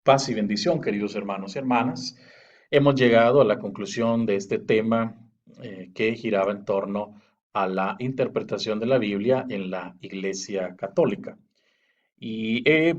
Paz y bendición, queridos hermanos y hermanas. Hemos llegado a la conclusión de este tema que giraba en torno a la interpretación de la Biblia en la Iglesia Católica. Y he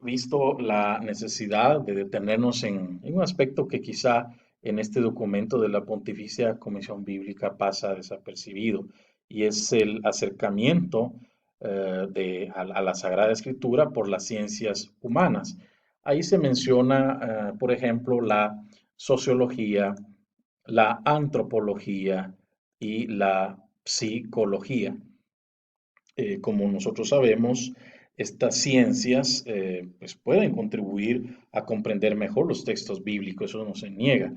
visto la necesidad de detenernos en un aspecto que quizá en este documento de la Pontificia Comisión Bíblica pasa desapercibido, y es el acercamiento a la Sagrada Escritura por las ciencias humanas. Ahí se menciona, por ejemplo, la sociología, la antropología y la psicología. Como nosotros sabemos, estas ciencias pues pueden contribuir a comprender mejor los textos bíblicos, eso no se niega.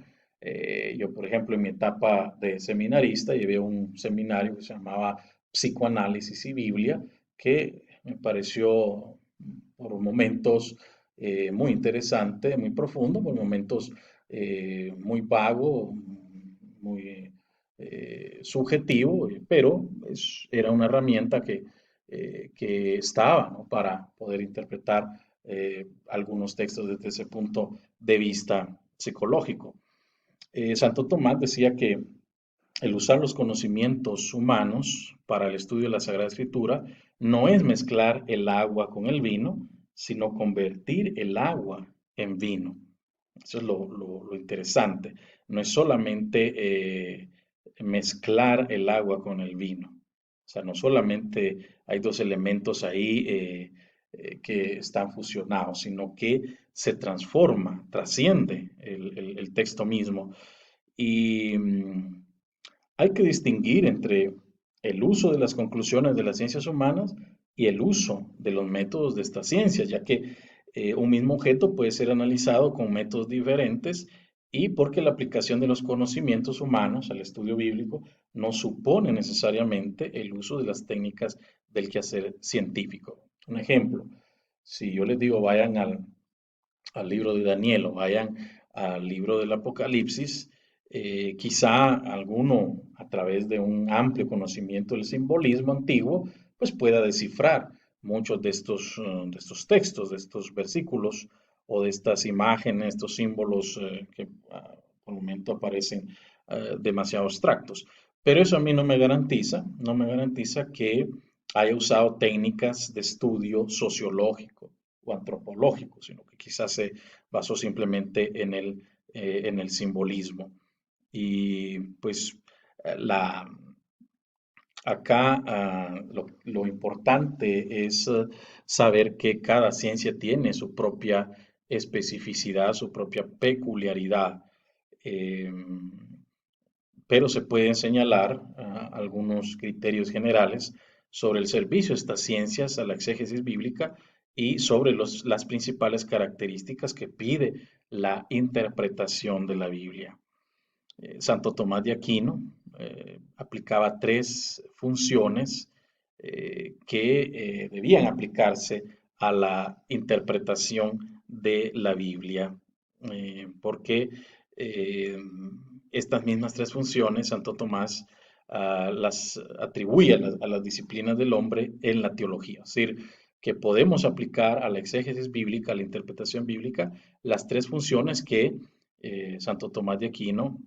Yo, por ejemplo, en mi etapa de seminarista, llevé un seminario que se llamaba Psicoanálisis y Biblia, que me pareció por momentos muy interesante, muy profundo, por momentos muy vago, muy subjetivo, pero era una herramienta que estaba, ¿no?, para poder interpretar algunos textos desde ese punto de vista psicológico. Santo Tomás decía que el usar los conocimientos humanos para el estudio de la Sagrada Escritura no es mezclar el agua con el vino, sino convertir el agua en vino. Eso es lo interesante. No es solamente mezclar el agua con el vino. O sea, no solamente hay dos elementos ahí que están fusionados, sino que se transforma, trasciende el texto mismo. Y hay que distinguir entre el uso de las conclusiones de las ciencias humanas y el uso de los métodos de estas ciencias, ya que un mismo objeto puede ser analizado con métodos diferentes y porque la aplicación de los conocimientos humanos al estudio bíblico no supone necesariamente el uso de las técnicas del quehacer científico. Un ejemplo, si yo les digo vayan al libro de Daniel o vayan al libro del Apocalipsis, quizá alguno a través de un amplio conocimiento del simbolismo antiguo, pues pueda descifrar muchos de estos textos, de estos versículos o de estas imágenes, estos símbolos que por el momento aparecen demasiado abstractos. Pero eso a mí no me garantiza que haya usado técnicas de estudio sociológico o antropológico, sino que quizás se basó simplemente en el simbolismo. Y pues la, acá lo importante es saber que cada ciencia tiene su propia especificidad, su propia peculiaridad. Eh, pero se pueden señalar algunos criterios generales sobre el servicio de estas ciencias a la exégesis bíblica y sobre las principales características que pide la interpretación de la Biblia. Santo Tomás de Aquino aplicaba tres funciones que debían aplicarse a la interpretación de la Biblia, porque eh, estas mismas tres funciones Santo Tomás las atribuye a las disciplinas del hombre en la teología, es decir, que podemos aplicar a la exégesis bíblica, a la interpretación bíblica, las tres funciones que Santo Tomás de Aquino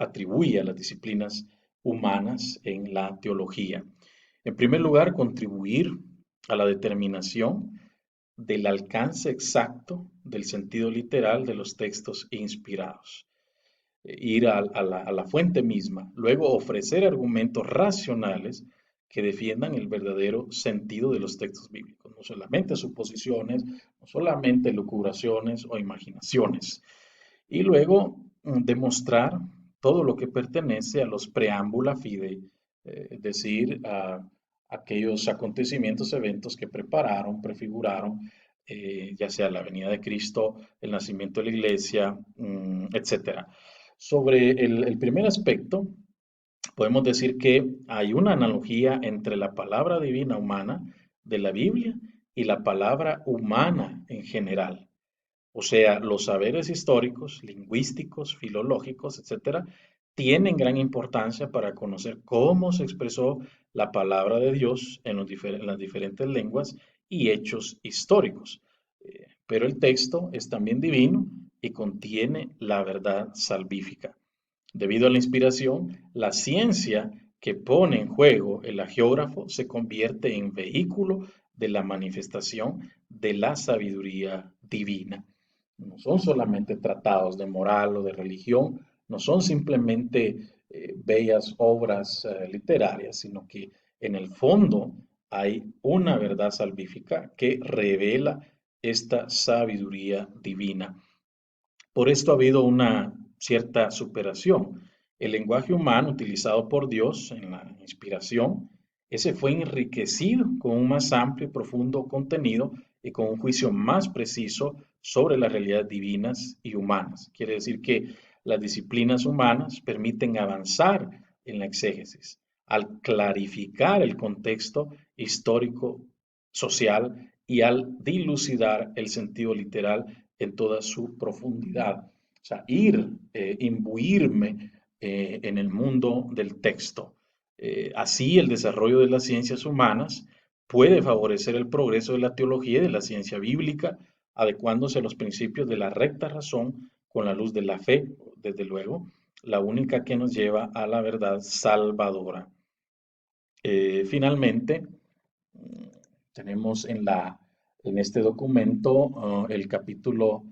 atribuye a las disciplinas humanas en la teología. En primer lugar, contribuir a la determinación del alcance exacto del sentido literal de los textos inspirados. Ir a la fuente misma, luego ofrecer argumentos racionales que defiendan el verdadero sentido de los textos bíblicos, no solamente suposiciones, no solamente lucubraciones o imaginaciones. Y luego demostrar todo lo que pertenece a los preámbula fidei, es decir, a aquellos acontecimientos, eventos que prepararon, prefiguraron, ya sea la venida de Cristo, el nacimiento de la iglesia, etcétera. Sobre el primer aspecto, podemos decir que hay una analogía entre la palabra divina humana de la Biblia y la palabra humana en general. O sea, los saberes históricos, lingüísticos, filológicos, etcétera, tienen gran importancia para conocer cómo se expresó la palabra de Dios en las diferentes lenguas y hechos históricos. pero el texto es también divino y contiene la verdad salvífica. Debido a la inspiración, la ciencia que pone en juego el agiógrafo se convierte en vehículo de la manifestación de la sabiduría divina. No son solamente tratados de moral o de religión, no son simplemente bellas obras literarias, sino que en el fondo hay una verdad salvífica que revela esta sabiduría divina. Por esto ha habido una cierta superación. El lenguaje humano utilizado por Dios en la inspiración, ese fue enriquecido con un más amplio y profundo contenido y con un juicio más preciso sobre las realidades divinas y humanas. Quiere decir que las disciplinas humanas permiten avanzar en la exégesis al clarificar el contexto histórico, social y al dilucidar el sentido literal en toda su profundidad. O sea, imbuirme en el mundo del texto. Así, el desarrollo de las ciencias humanas puede favorecer el progreso de la teología y de la ciencia bíblica, adecuándose a los principios de la recta razón con la luz de la fe, desde luego, la única que nos lleva a la verdad salvadora. Finalmente, tenemos en este documento el capítulo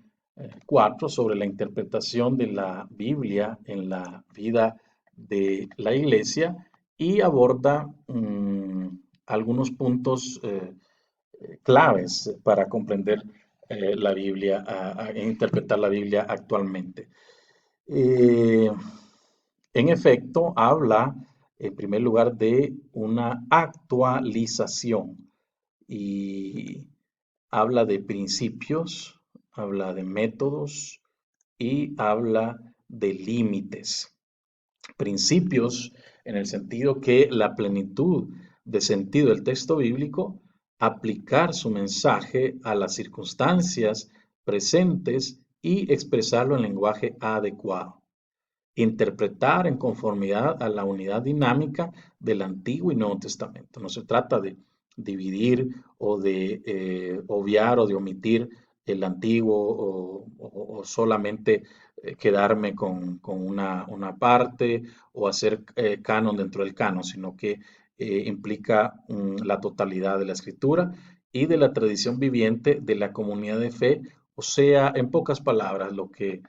4 sobre la interpretación de la Biblia en la vida de la iglesia y aborda algunos puntos claves para comprender la Biblia e interpretar la Biblia actualmente. Eh, en efecto, habla en primer lugar de una actualización y habla de principios, habla de métodos y habla de límites. Principios en el sentido que la plenitud de sentido del texto bíblico, aplicar su mensaje a las circunstancias presentes y expresarlo en lenguaje adecuado. Interpretar en conformidad a la unidad dinámica del Antiguo y Nuevo Testamento. No se trata de dividir o de obviar o de omitir el Antiguo o solamente quedarme con una parte o hacer canon dentro del canon, sino que implica la totalidad de la escritura y de la tradición viviente de la comunidad de fe, o sea, en pocas palabras, lo que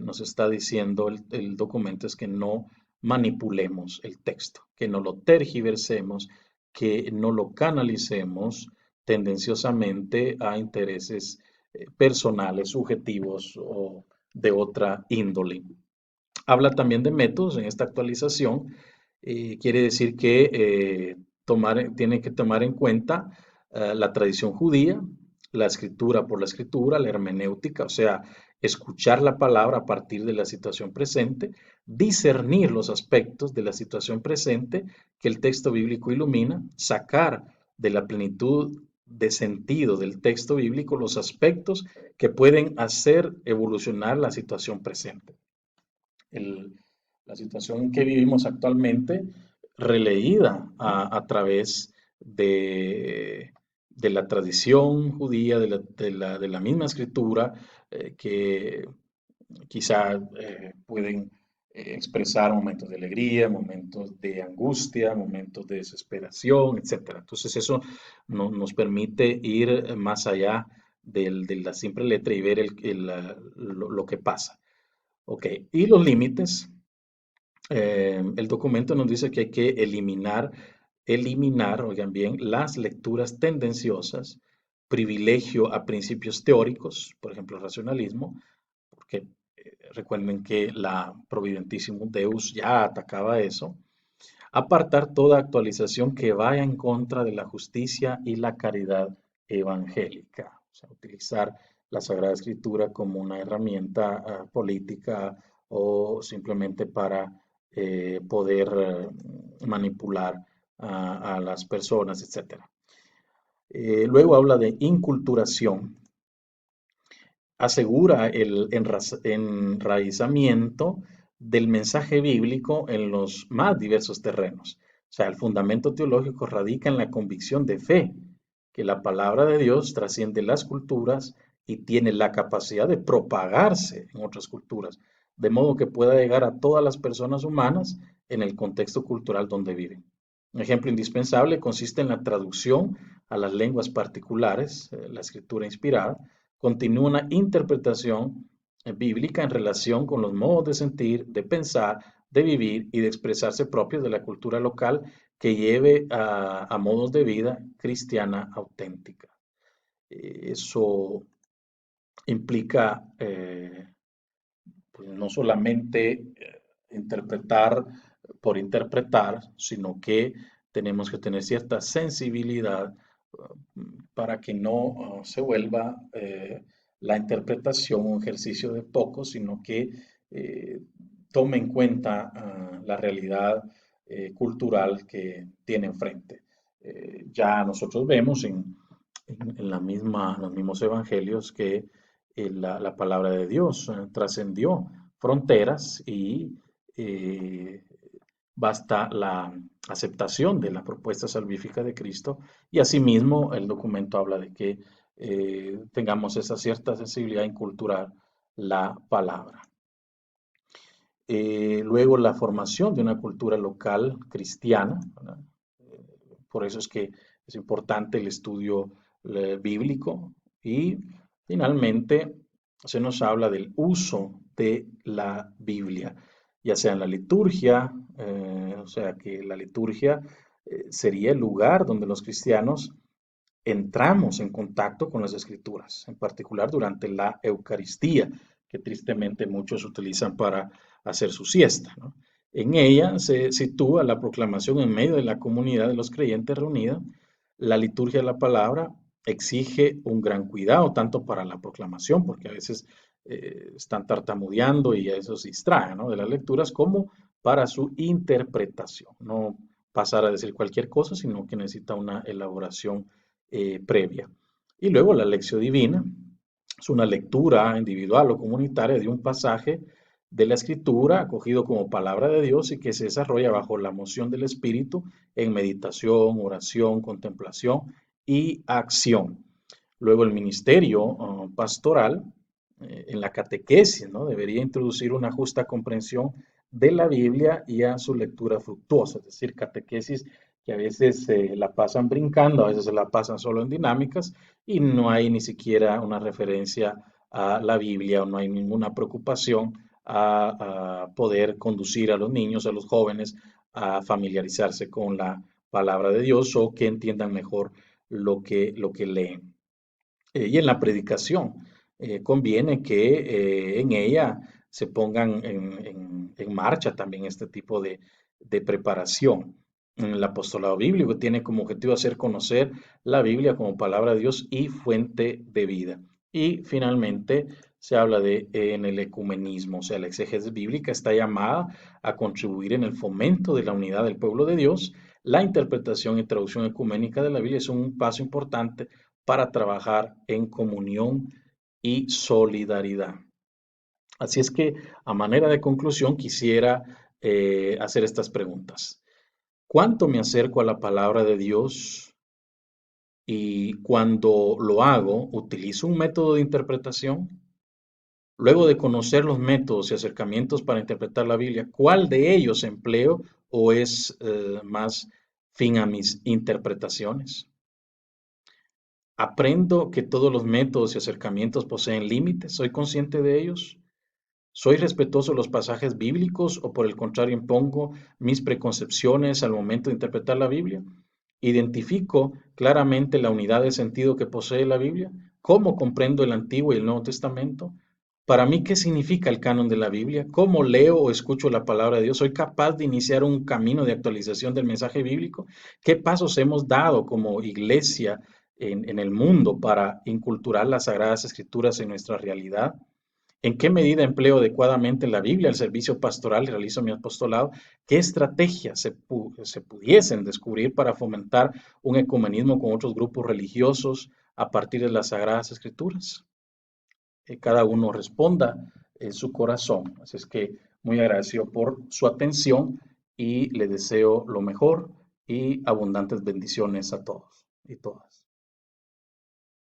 nos está diciendo el documento es que no manipulemos el texto, que no lo tergiversemos, que no lo canalicemos tendenciosamente a intereses personales, subjetivos o de otra índole. Habla también de métodos en esta actualización. Quiere decir que tiene que tomar en cuenta la tradición judía, la escritura por la escritura, la hermenéutica, o sea, escuchar la palabra a partir de la situación presente, discernir los aspectos de la situación presente que el texto bíblico ilumina, sacar de la plenitud de sentido del texto bíblico los aspectos que pueden hacer evolucionar la situación presente. La situación que vivimos actualmente, releída a través de la tradición judía, de la misma escritura, que quizá pueden expresar momentos de alegría, momentos de angustia, momentos de desesperación, etcétera. Entonces eso nos permite ir más allá de la simple letra y ver lo que pasa. Ok, y los límites. El documento nos dice que hay que eliminar, oigan bien, las lecturas tendenciosas, privilegio a principios teóricos, por ejemplo, el racionalismo, porque recuerden que la Providentissimum Deus ya atacaba eso. Apartar toda actualización que vaya en contra de la justicia y la caridad evangélica. O sea, utilizar la Sagrada Escritura como una herramienta política o simplemente para poder manipular a las personas, etc. Luego habla de inculturación, asegura el enraizamiento del mensaje bíblico en los más diversos terrenos. O sea, el fundamento teológico radica en la convicción de fe, que la palabra de Dios trasciende las culturas y tiene la capacidad de propagarse en otras culturas, de modo que pueda llegar a todas las personas humanas en el contexto cultural donde viven. Un ejemplo indispensable consiste en la traducción a las lenguas particulares, la escritura inspirada, continúa una interpretación bíblica en relación con los modos de sentir, de pensar, de vivir y de expresarse propios de la cultura local que lleve a modos de vida cristiana auténtica. Eso implica pues no solamente interpretar por interpretar, sino que tenemos que tener cierta sensibilidad para que no se vuelva la interpretación un ejercicio de poco, sino que eh, tome en cuenta la realidad cultural que tiene enfrente. Ya nosotros vemos en los mismos evangelios que la palabra de Dios trascendió fronteras y eh, basta la aceptación de la propuesta salvífica de Cristo y asimismo el documento habla de que tengamos esa cierta sensibilidad en cultural la palabra. Luego la formación de una cultura local cristiana, ¿verdad? Por eso es que es importante el estudio bíblico y finalmente se nos habla del uso de la Biblia, ya sea en la liturgia, o sea que la liturgia sería el lugar donde los cristianos entramos en contacto con las escrituras, en particular durante la Eucaristía, que tristemente muchos utilizan para hacer su siesta, ¿no? En ella se sitúa la proclamación en medio de la comunidad de los creyentes reunida. La liturgia de la palabra exige un gran cuidado, tanto para la proclamación, porque a veces están tartamudeando y eso se distrae, ¿no?, de las lecturas, como para su interpretación. No pasar a decir cualquier cosa, sino que necesita una elaboración previa. Y luego la lección divina es una lectura individual o comunitaria de un pasaje de la escritura acogido como palabra de Dios y que se desarrolla bajo la moción del Espíritu en meditación, oración, contemplación y acción. Luego el ministerio pastoral en la catequesis, ¿no?, debería introducir una justa comprensión de la Biblia y a su lectura fructuosa, es decir, catequesis que a veces la pasan brincando, a veces se la pasan solo en dinámicas y no hay ni siquiera una referencia a la Biblia o no hay ninguna preocupación a poder conducir a los niños, a los jóvenes, a familiarizarse con la palabra de Dios o que entiendan mejor lo que leen. Y en la predicación conviene que en ella se pongan en marcha también este tipo de preparación. El apostolado bíblico tiene como objetivo hacer conocer la Biblia como palabra de Dios y fuente de vida. Y finalmente se habla de en el ecumenismo, o sea, la exégesis bíblica está llamada a contribuir en el fomento de la unidad del pueblo de Dios. La interpretación y traducción ecuménica de la Biblia es un paso importante para trabajar en comunión y solidaridad. Así es que, a manera de conclusión, quisiera hacer estas preguntas. ¿Cuánto me acerco a la palabra de Dios? Y cuando lo hago, ¿utilizo un método de interpretación? Luego de conocer los métodos y acercamientos para interpretar la Biblia, ¿cuál de ellos empleo o es más fin a mis interpretaciones? Aprendo que todos los métodos y acercamientos poseen límites. ¿Soy consciente de ellos? ¿Soy respetuoso de los pasajes bíblicos o por el contrario impongo mis preconcepciones al momento de interpretar la Biblia? ¿Identifico claramente la unidad de sentido que posee la Biblia? ¿Cómo comprendo el Antiguo y el Nuevo Testamento? Para mí, ¿qué significa el canon de la Biblia? ¿Cómo leo o escucho la palabra de Dios? ¿Soy capaz de iniciar un camino de actualización del mensaje bíblico? ¿Qué pasos hemos dado como iglesia en el mundo para inculturar las Sagradas Escrituras en nuestra realidad? ¿En qué medida empleo adecuadamente la Biblia al servicio pastoral y realizo mi apostolado? ¿Qué estrategias se pudiesen descubrir para fomentar un ecumenismo con otros grupos religiosos a partir de las Sagradas Escrituras? Cada uno responda en su corazón. Así es que muy agradecido por su atención y le deseo lo mejor y abundantes bendiciones a todos y todas.